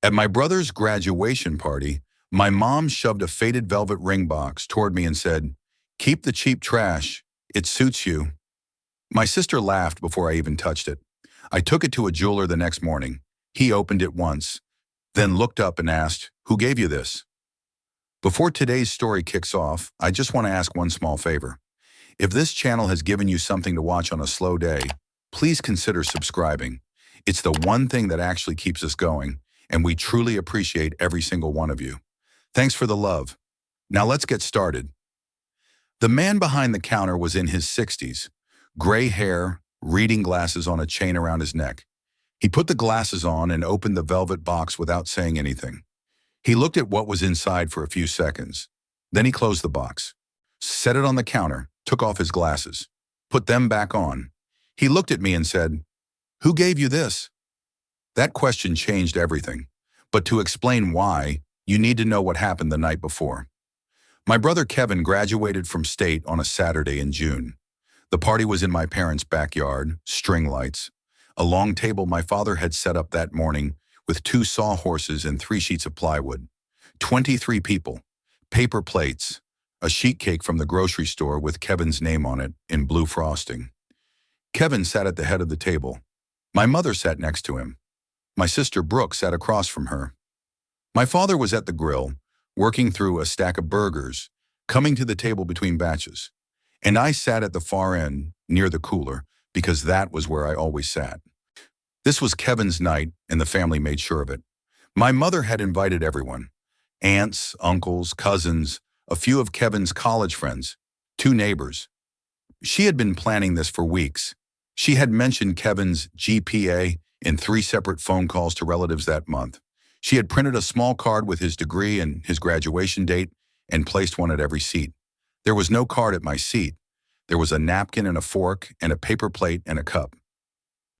At my brother's graduation party, my mom shoved a faded velvet ring box toward me and said, "Keep the cheap trash. It suits you." My sister laughed before I even touched it. I took it to a jeweler the next morning. He opened it once, then looked up and asked, "Who gave you this?" Before today's story kicks off, I just want to ask one small favor. If this channel has given you something to watch on a slow day, please consider subscribing. It's the one thing that actually keeps us going, and we truly appreciate every single one of you. Thanks for the love. Now let's get started. The man behind the counter was in his 60s, gray hair, reading glasses on a chain around his neck. He put the glasses on and opened the velvet box without saying anything. He looked at what was inside for a few seconds. Then he closed the box, set it on the counter, took off his glasses, put them back on. He looked at me and said, "Who gave you this?" That question changed everything. But to explain why, you need to know what happened the night before. My brother Kevin graduated from state on a Saturday in June. The party was in my parents' backyard, string lights, a long table my father had set up that morning with 2 sawhorses and 3 sheets of plywood. 23 people, paper plates, a sheet cake from the grocery store with Kevin's name on it in blue frosting. Kevin sat at the head of the table. My mother sat next to him. My sister Brooke sat across from her. My father was at the grill, working through a stack of burgers, coming to the table between batches. And I sat at the far end, near the cooler, because that was where I always sat. This was Kevin's night, and the family made sure of it. My mother had invited everyone: aunts, uncles, cousins, a few of Kevin's college friends, 2 neighbors. She had been planning this for weeks. She had mentioned Kevin's GPA in 3 separate phone calls to relatives that month. She had printed a small card with his degree and his graduation date and placed one at every seat. There was no card at my seat. There was a napkin and a fork and a paper plate and a cup.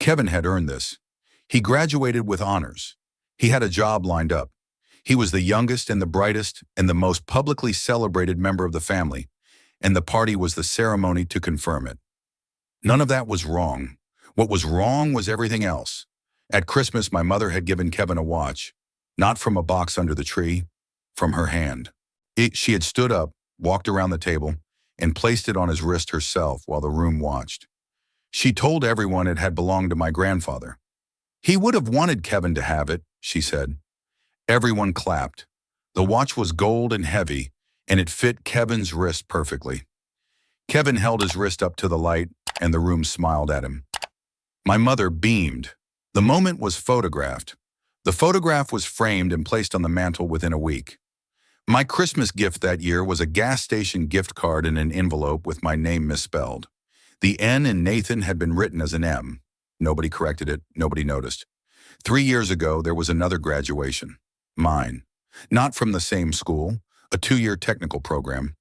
Kevin had earned this. He graduated with honors. He had a job lined up. He was the youngest and the brightest and the most publicly celebrated member of the family, and the party was the ceremony to confirm it. None of that was wrong. What was wrong was everything else. At Christmas, my mother had given Kevin a watch, not from a box under the tree, from her hand. She had stood up, walked around the table, and placed it on his wrist herself while the room watched. She told everyone it had belonged to my grandfather. "He would have wanted Kevin to have it," she said. Everyone clapped. The watch was gold and heavy, and it fit Kevin's wrist perfectly. Kevin held his wrist up to the light, and the room smiled at him. My mother beamed. The moment was photographed. The photograph was framed and placed on the mantel within a week. My Christmas gift that year was a gas station gift card in an envelope with my name misspelled. The N in Nathan had been written as an M. Nobody corrected it. Nobody noticed. 3 years ago, there was another graduation. Mine. Not from the same school, a 2-year technical program.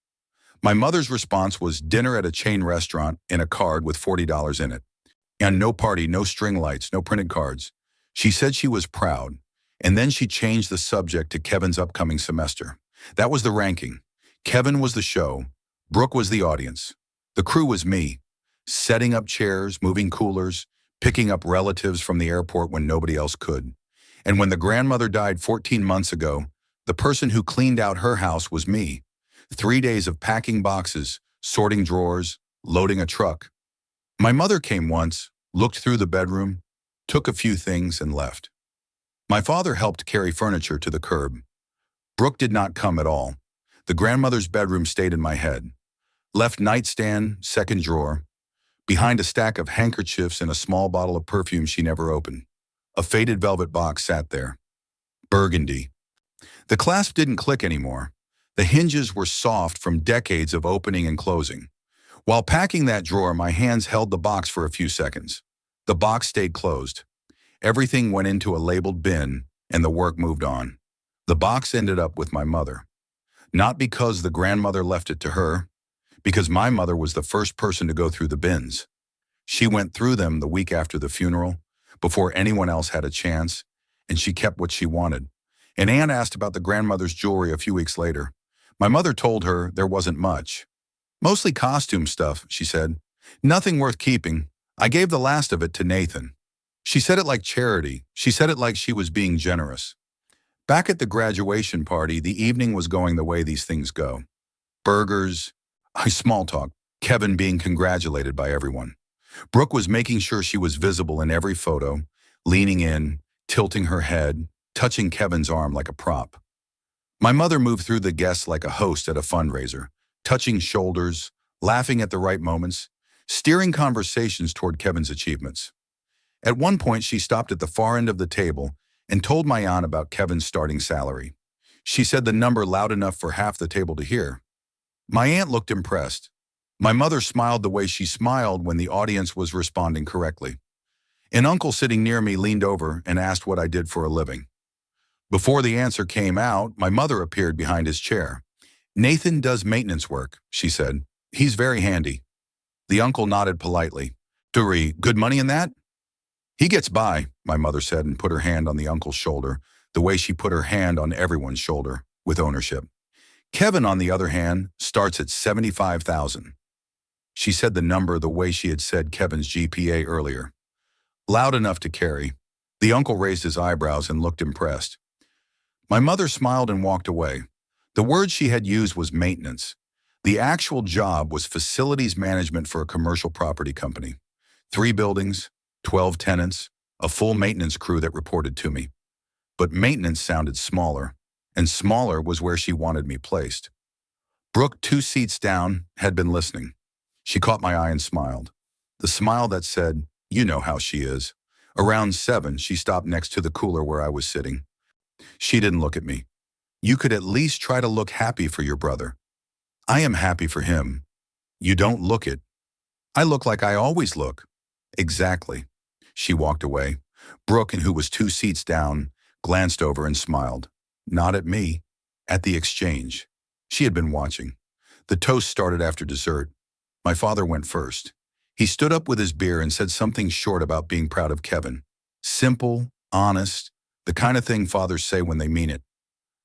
My mother's response was dinner at a chain restaurant and a card with $40 in it. And no party, no string lights, no printed cards. She said she was proud, and then she changed the subject to Kevin's upcoming semester. That was the ranking. Kevin was the show. Brooke was the audience. The crew was me, setting up chairs, moving coolers, picking up relatives from the airport when nobody else could. And when the grandmother died 14 months ago, the person who cleaned out her house was me. 3 days of packing boxes, sorting drawers, loading a truck. My mother came once, looked through the bedroom, took a few things and left. My father helped carry furniture to the curb. Brooke did not come at all. The grandmother's bedroom stayed in my head. Left nightstand, second drawer, behind a stack of handkerchiefs and a small bottle of perfume she never opened. A faded velvet box sat there. Burgundy. The clasp didn't click anymore. The hinges were soft from decades of opening and closing. While packing that drawer, my hands held the box for a few seconds. The box stayed closed. Everything went into a labeled bin, and the work moved on. The box ended up with my mother. Not because the grandmother left it to her, because my mother was the first person to go through the bins. She went through them the week after the funeral, before anyone else had a chance, and she kept what she wanted. An aunt asked about the grandmother's jewelry a few weeks later. My mother told her there wasn't much. "Mostly costume stuff," she said. "Nothing worth keeping. I gave the last of it to Nathan." She said it like charity. She said it like she was being generous. Back at the graduation party, the evening was going the way these things go. Burgers, small talk, Kevin being congratulated by everyone. Brooke was making sure she was visible in every photo, leaning in, tilting her head, touching Kevin's arm like a prop. My mother moved through the guests like a host at a fundraiser, touching shoulders, laughing at the right moments, steering conversations toward Kevin's achievements. At one point, she stopped at the far end of the table and told my aunt about Kevin's starting salary. She said the number loud enough for half the table to hear. My aunt looked impressed. My mother smiled the way she smiled when the audience was responding correctly. An uncle sitting near me leaned over and asked what I did for a living. Before the answer came out, my mother appeared behind his chair. "Nathan does maintenance work," she said. "He's very handy." The uncle nodded politely. "Duri, good money in that?" "He gets by," my mother said and put her hand on the uncle's shoulder, the way she put her hand on everyone's shoulder, with ownership. "Kevin, on the other hand, starts at 75,000. She said the number the way she had said Kevin's GPA earlier. Loud enough to carry. The uncle raised his eyebrows and looked impressed. My mother smiled and walked away. The word she had used was maintenance. The actual job was facilities management for a commercial property company. 3 buildings, 12 tenants, a full maintenance crew that reported to me. But maintenance sounded smaller, and smaller was where she wanted me placed. Brooke, 2 seats down, had been listening. She caught my eye and smiled. The smile that said, "You know how she is." Around 7, she stopped next to the cooler where I was sitting. She didn't look at me. "You could at least try to look happy for your brother." "I am happy for him." "You don't look it." "I look like I always look." "Exactly." She walked away. Brooke, who was 2 seats down, glanced over and smiled. Not at me, at the exchange. She had been watching. The toast started after dessert. My father went first. He stood up with his beer and said something short about being proud of Kevin. Simple, honest, the kind of thing fathers say when they mean it.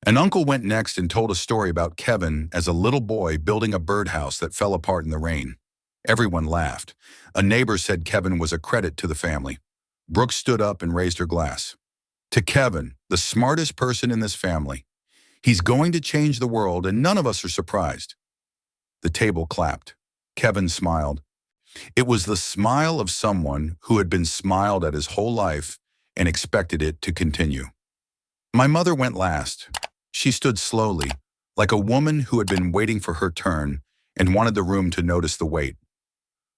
An uncle went next and told a story about Kevin as a little boy building a birdhouse that fell apart in the rain. Everyone laughed. A neighbor said Kevin was a credit to the family. Brooke stood up and raised her glass. "To Kevin, the smartest person in this family. He's going to change the world, and none of us are surprised." The table clapped. Kevin smiled. It was the smile of someone who had been smiled at his whole life and expected it to continue. My mother went last. She stood slowly, like a woman who had been waiting for her turn and wanted the room to notice the wait.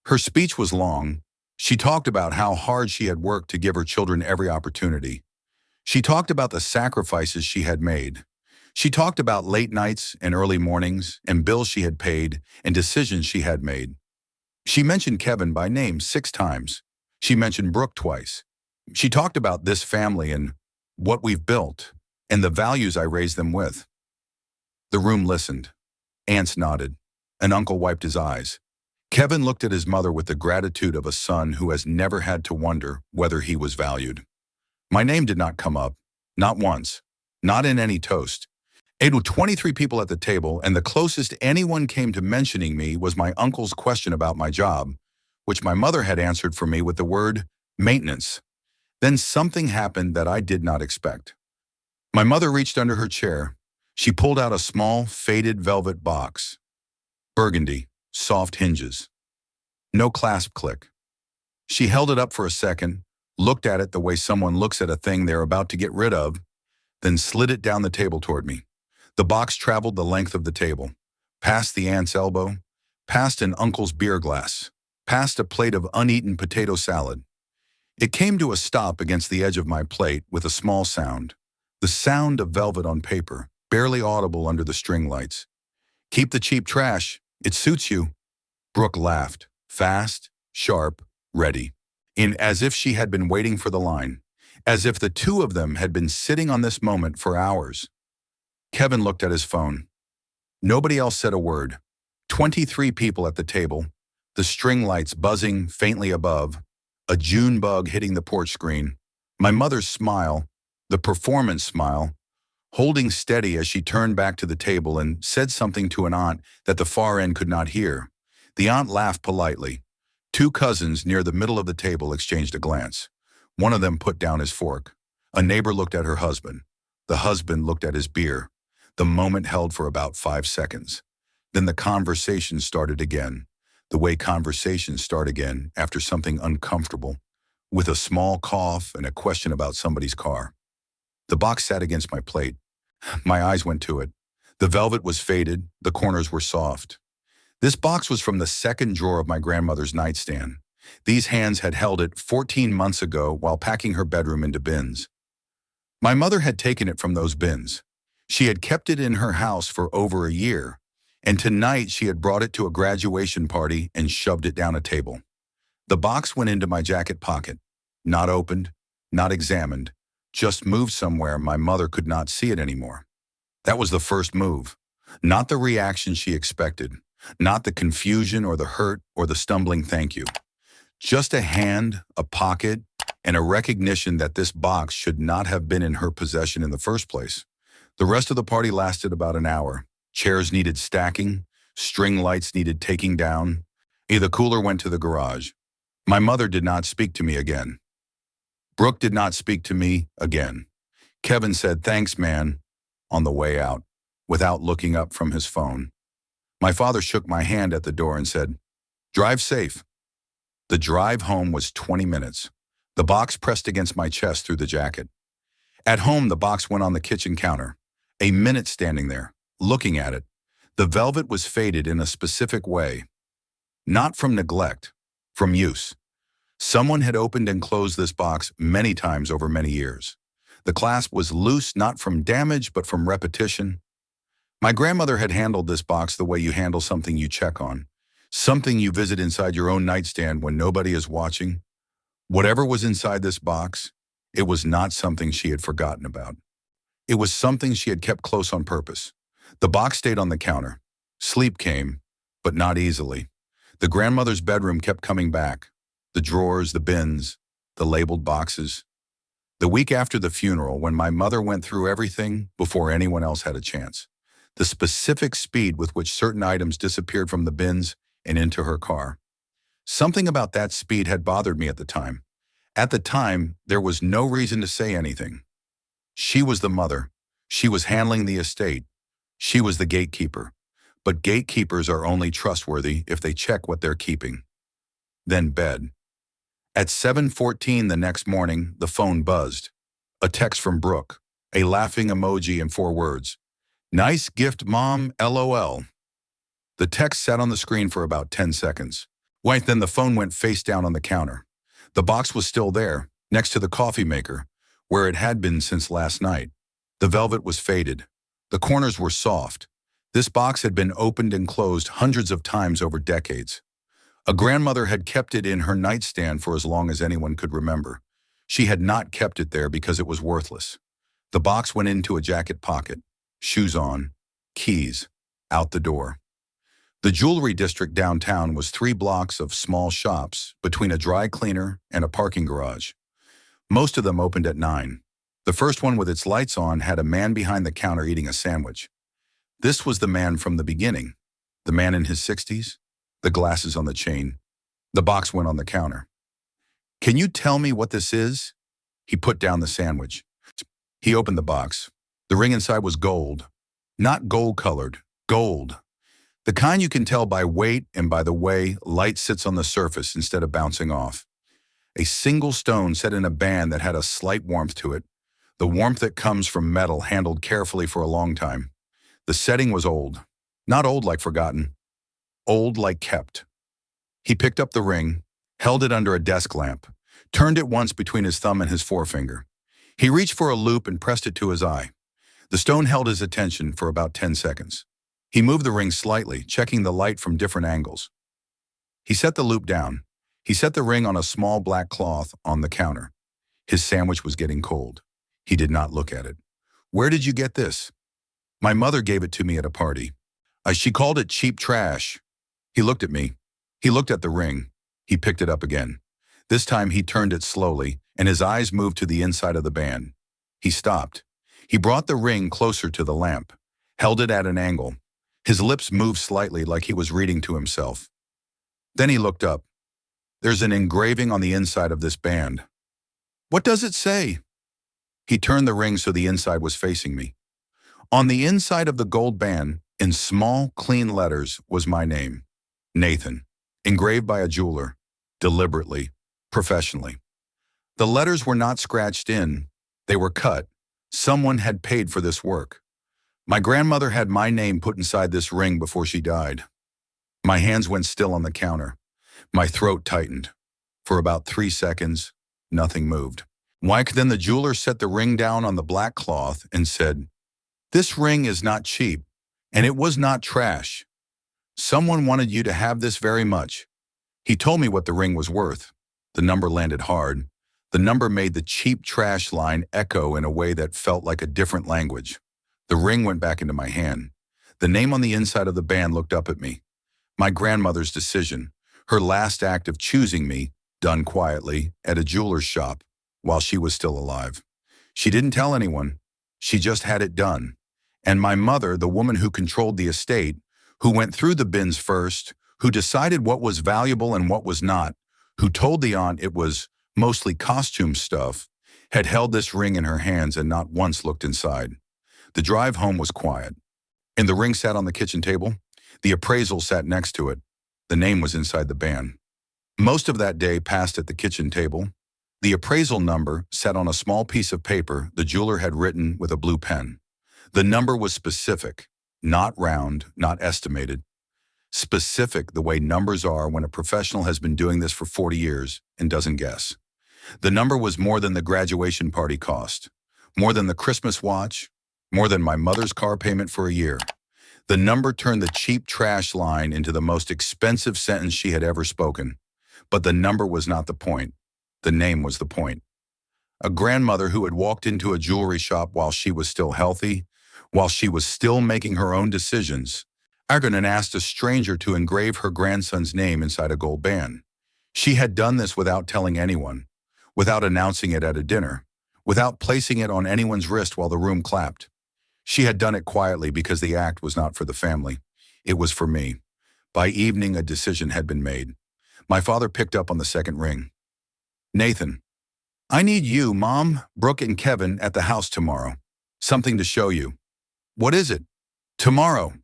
Her speech was long. She talked about how hard she had worked to give her children every opportunity. She talked about the sacrifices she had made. She talked about late nights and early mornings and bills she had paid and decisions she had made. She mentioned Kevin by name 6 times. She mentioned Brooke twice. She talked about this family and what we've built and the values I raised them with. The room listened. Aunts nodded. An uncle wiped his eyes. Kevin looked at his mother with the gratitude of a son who has never had to wonder whether he was valued. My name did not come up. Not once. Not in any toast. It was 23 people at the table, and the closest anyone came to mentioning me was my uncle's question about my job, which my mother had answered for me with the word maintenance. Then something happened that I did not expect. My mother reached under her chair. She pulled out a small, faded velvet box. Burgundy, soft hinges. No clasp click. She held it up for a second, looked at it the way someone looks at a thing they're about to get rid of, then slid it down the table toward me. The box traveled the length of the table, past the aunt's elbow, past an uncle's beer glass, past a plate of uneaten potato salad. It came to a stop against the edge of my plate with a small sound, the sound of velvet on paper, barely audible under the string lights. "Keep the cheap trash. It suits you." Brooke laughed, fast, sharp, ready, as if she had been waiting for the line, as if the 2 of them had been sitting on this moment for hours. Kevin looked at his phone. Nobody else said a word. 23 people at the table, the string lights buzzing faintly above, a June bug hitting the porch screen, my mother's smile, the performance smile, holding steady as she turned back to the table and said something to an aunt that the far end could not hear. The aunt laughed politely. 2 cousins near the middle of the table exchanged a glance. One of them put down his fork. A neighbor looked at her husband. The husband looked at his beer. The moment held for about 5 seconds. Then the conversation started again. The way conversations start again after something uncomfortable, with a small cough and a question about somebody's car. The box sat against my plate. My eyes went to it. The velvet was faded, the corners were soft. This box was from the second drawer of my grandmother's nightstand. These hands had held it 14 months ago while packing her bedroom into bins. My mother had taken it from those bins. She had kept it in her house for over a year, and tonight she had brought it to a graduation party and shoved it down a table. The box went into my jacket pocket, not opened, not examined, just moved somewhere my mother could not see it anymore. That was the first move, not the reaction she expected, not the confusion or the hurt or the stumbling thank you. Just a hand, a pocket, and a recognition that this box should not have been in her possession in the first place. The rest of the party lasted about an hour. Chairs needed stacking, string lights needed taking down. The cooler went to the garage. My mother did not speak to me again. Brooke did not speak to me again. Kevin said, "Thanks, man," on the way out, without looking up from his phone. My father shook my hand at the door and said, "Drive safe." The drive home was 20 minutes. The box pressed against my chest through the jacket. At home, the box went on the kitchen counter. A minute standing there, looking at it. The velvet was faded in a specific way. Not from neglect, from use. Someone had opened and closed this box many times over many years. The clasp was loose not from damage but from repetition. My grandmother had handled this box the way you handle something you check on, something you visit inside your own nightstand when nobody is watching. Whatever was inside this box, it was not something she had forgotten about. It was something she had kept close on purpose. The box stayed on the counter. Sleep came, but not easily. The grandmother's bedroom kept coming back. The drawers, the bins, the labeled boxes. The week after the funeral, when my mother went through everything before anyone else had a chance, the specific speed with which certain items disappeared from the bins and into her car. Something about that speed had bothered me at the time. At the time, there was no reason to say anything. She was the mother. She was handling the estate. She was the gatekeeper. But gatekeepers are only trustworthy if they check what they're keeping. Then bed. At 7:14 the next morning, the phone buzzed. A text from Brooke, a laughing emoji and 4 words. "Nice gift, Mom, LOL." The text sat on the screen for about 10 seconds. Then the phone went face down on the counter. The box was still there, next to the coffee maker, where it had been since last night. The velvet was faded. The corners were soft. This box had been opened and closed hundreds of times over decades. A grandmother had kept it in her nightstand for as long as anyone could remember. She had not kept it there because it was worthless. The box went into a jacket pocket, shoes on, keys, out the door. The jewelry district downtown was 3 blocks of small shops between a dry cleaner and a parking garage. Most of them opened at 9. The first one with its lights on had a man behind the counter eating a sandwich. This was the man from the beginning. The man in his 60s, the glasses on the chain. The box went on the counter. "Can you tell me what this is?" He put down the sandwich. He opened the box. The ring inside was gold. Not gold-colored, gold. The kind you can tell by weight and by the way light sits on the surface instead of bouncing off. A single stone set in a band that had a slight warmth to it, the warmth that comes from metal handled carefully for a long time. The setting was old. Not old like forgotten. Old like kept. He picked up the ring, held it under a desk lamp, turned it once between his thumb and his forefinger. He reached for a loop and pressed it to his eye. The stone held his attention for about 10 seconds. He moved the ring slightly, checking the light from different angles. He set the loop down. He set the ring on a small black cloth on the counter. His sandwich was getting cold. He did not look at it. "Where did you get this?" "My mother gave it to me at a party. She called it cheap trash." He looked at me. He looked at the ring. He picked it up again. This time he turned it slowly, and his eyes moved to the inside of the band. He stopped. He brought the ring closer to the lamp, held it at an angle. His lips moved slightly like he was reading to himself. Then he looked up. "There's an engraving on the inside of this band." "What does it say?" He turned the ring so the inside was facing me. On the inside of the gold band, in small, clean letters, was my name, Nathan, engraved by a jeweler, deliberately, professionally. The letters were not scratched in, they were cut. Someone had paid for this work. My grandmother had my name put inside this ring before she died. My hands went still on the counter. My throat tightened. For about 3 seconds, nothing moved. Then the jeweler set the ring down on the black cloth and said, "This ring is not cheap, and it was not trash. Someone wanted you to have this very much." He told me what the ring was worth. The number landed hard. The number made the cheap trash line echo in a way that felt like a different language. The ring went back into my hand. The name on the inside of the band looked up at me. My grandmother's decision, her last act of choosing me, done quietly, at a jeweler's shop, while she was still alive. She didn't tell anyone. She just had it done. And my mother, the woman who controlled the estate, who went through the bins first, who decided what was valuable and what was not, who told the aunt it was mostly costume stuff, had held this ring in her hands and not once looked inside. The drive home was quiet. And the ring sat on the kitchen table. The appraisal sat next to it. The name was inside the band. Most of that day passed at the kitchen table. The appraisal number sat on a small piece of paper the jeweler had written with a blue pen. The number was specific, not round, not estimated. Specific the way numbers are when a professional has been doing this for 40 years and doesn't guess. The number was more than the graduation party cost, more than the Christmas watch, more than my mother's car payment for a year. The number turned the cheap trash line into the most expensive sentence she had ever spoken. But the number was not the point. The name was the point. A grandmother who had walked into a jewelry shop while she was still healthy, while she was still making her own decisions, Argonan asked a stranger to engrave her grandson's name inside a gold band. She had done this without telling anyone, without announcing it at a dinner, without placing it on anyone's wrist while the room clapped. She had done it quietly because the act was not for the family. It was for me. By evening, a decision had been made. My father picked up on the second ring. "Nathan, I need you, Mom, Brooke, and Kevin at the house tomorrow. Something to show you." "What is it?" "Tomorrow."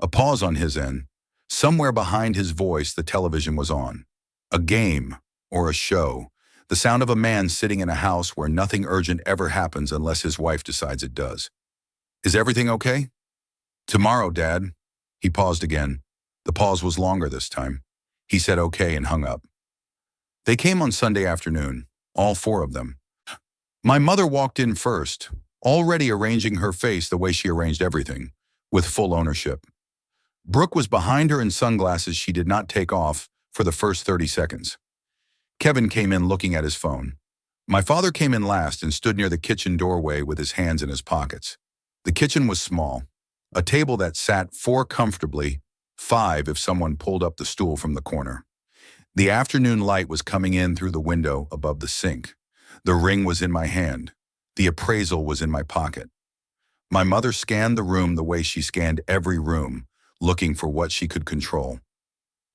A pause on his end. Somewhere behind his voice, the television was on. A game or a show. The sound of a man sitting in a house where nothing urgent ever happens unless his wife decides it does. "Is everything okay?" "Tomorrow, Dad." He paused again. The pause was longer this time. He said okay and hung up. They came on Sunday afternoon, all 4 of them. My mother walked in first, already arranging her face the way she arranged everything, with full ownership. Brooke was behind her in sunglasses she did not take off for the first 30 seconds. Kevin came in looking at his phone. My father came in last and stood near the kitchen doorway with his hands in his pockets. The kitchen was small, a table that sat 4 comfortably, 5 if someone pulled up the stool from the corner. The afternoon light was coming in through the window above the sink. The ring was in my hand. The appraisal was in my pocket. My mother scanned the room the way she scanned every room, looking for what she could control.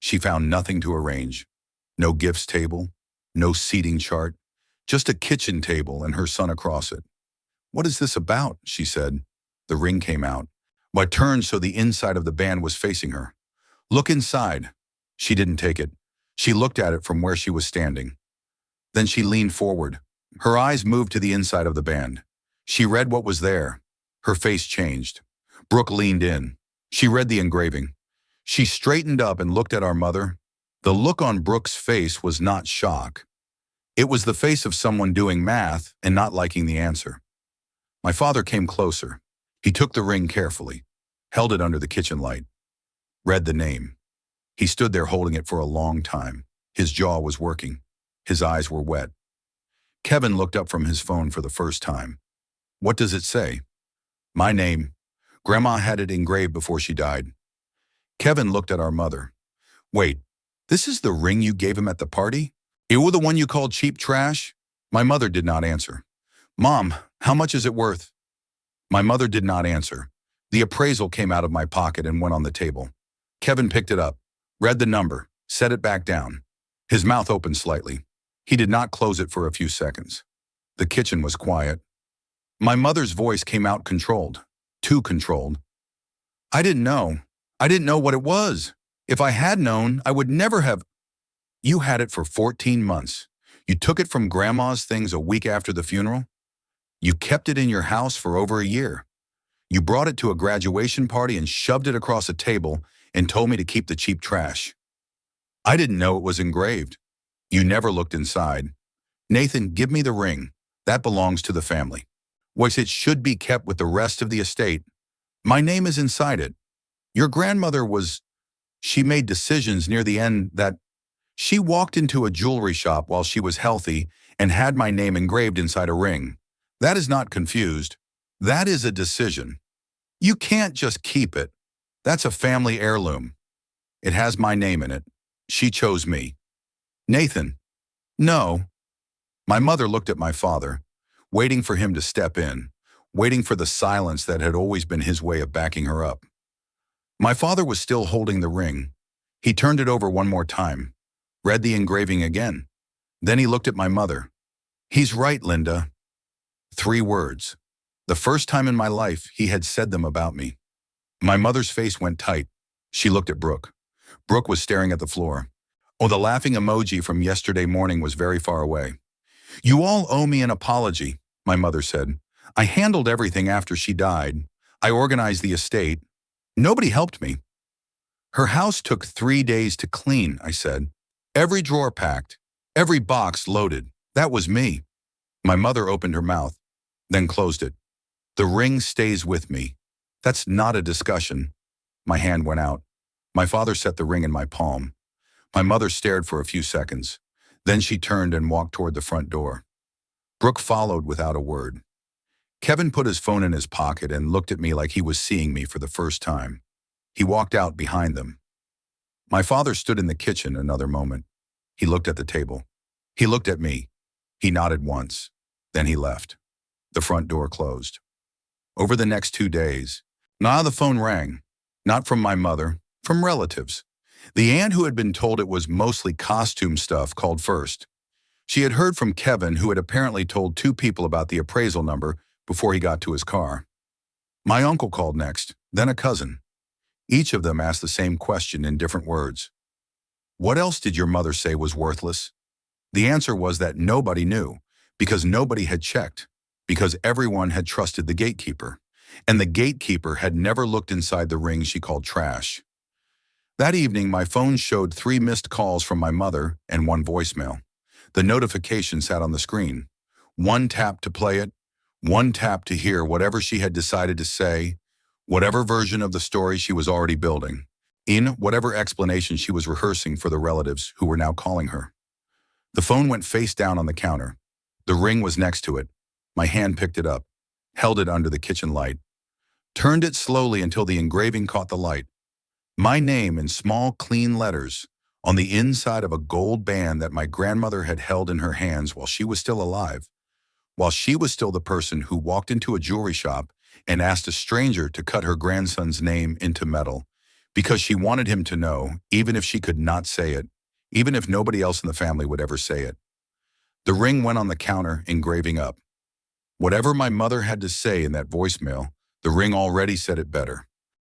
She found nothing to arrange. No gifts table, no seating chart, just a kitchen table and her son across it. "What is this about?" she said. The ring came out. I turned so the inside of the band was facing her. "Look inside." She didn't take it. She looked at it from where she was standing. Then she leaned forward. Her eyes moved to the inside of the band. She read what was there. Her face changed. Brooke leaned in. She read the engraving. She straightened up and looked at our mother. The look on Brooke's face was not shock. It was the face of someone doing math and not liking the answer. My father came closer. He took the ring carefully, held it under the kitchen light, read the name. He stood there holding it for a long time. His jaw was working. His eyes were wet. Kevin looked up from his phone for the first time. "What does it say?" "My name. Grandma had it engraved before she died." Kevin looked at our mother. "Wait, this is the ring you gave him at the party? It was the one you called cheap trash?" My mother did not answer. "Mom, how much is it worth?" My mother did not answer. The appraisal came out of my pocket and went on the table. Kevin picked it up, read the number, set it back down. His mouth opened slightly. He did not close it for a few seconds. The kitchen was quiet. My mother's voice came out controlled, too controlled. I didn't know. I didn't know what it was. If I had known, I would never have. You had it for 14 months. You took it from Grandma's things a week after the funeral. You kept it in your house for over a year. You brought it to a graduation party and shoved it across a table and told me to keep the cheap trash. I didn't know it was engraved. You never looked inside. Nathan, give me the ring. That belongs to the family. It should be kept with the rest of the estate. My name is inside it. Your grandmother was. She made decisions near the end that she walked into a jewelry shop while she was healthy and had my name engraved inside a ring. That is not confused. That is a decision. You can't just keep it. That's a family heirloom. It has my name in it. She chose me. Nathan. No. My mother looked at my father, waiting for him to step in, waiting for the silence that had always been his way of backing her up. My father was still holding the ring. He turned it over one more time, read the engraving again. Then he looked at my mother. He's right, Linda. 3 words. The first time in my life he had said them about me. My mother's face went tight. She looked at Brooke. Brooke was staring at the floor. Oh, the laughing emoji from yesterday morning was very far away. You all owe me an apology, my mother said. I handled everything after she died. I organized the estate. Nobody helped me. Her house took 3 days to clean, I said. Every drawer packed, every box loaded. That was me. My mother opened her mouth, then closed it. The ring stays with me. That's not a discussion. My hand went out. My father set the ring in my palm. My mother stared for a few seconds. Then she turned and walked toward the front door. Brooke followed without a word. Kevin put his phone in his pocket and looked at me like he was seeing me for the first time. He walked out behind them. My father stood in the kitchen another moment. He looked at the table. He looked at me. He nodded once. Then he left. The front door closed. Over the next 2 days, the phone rang. Not from my mother, from relatives. The aunt who had been told it was mostly costume stuff called first. She had heard from Kevin, who had apparently told 2 people about the appraisal number before he got to his car. My uncle called next, then a cousin. Each of them asked the same question in different words. What else did your mother say was worthless? The answer was that nobody knew, because nobody had checked, because everyone had trusted the gatekeeper, and the gatekeeper had never looked inside the ring she called trash. That evening, my phone showed 3 missed calls from my mother and 1 voicemail. The notification sat on the screen. 1 tap to play it, 1 tap to hear whatever she had decided to say, whatever version of the story she was already building, in whatever explanation she was rehearsing for the relatives who were now calling her. The phone went face down on the counter. The ring was next to it. My hand picked it up, held it under the kitchen light, turned it slowly until the engraving caught the light. My name in small, clean letters on the inside of a gold band that my grandmother had held in her hands while she was still alive, while she was still the person who walked into a jewelry shop and asked a stranger to cut her grandson's name into metal because she wanted him to know, even if she could not say it, even if nobody else in the family would ever say it. The ring went on the counter, engraving up. Whatever my mother had to say in that voicemail, the ring already said it better.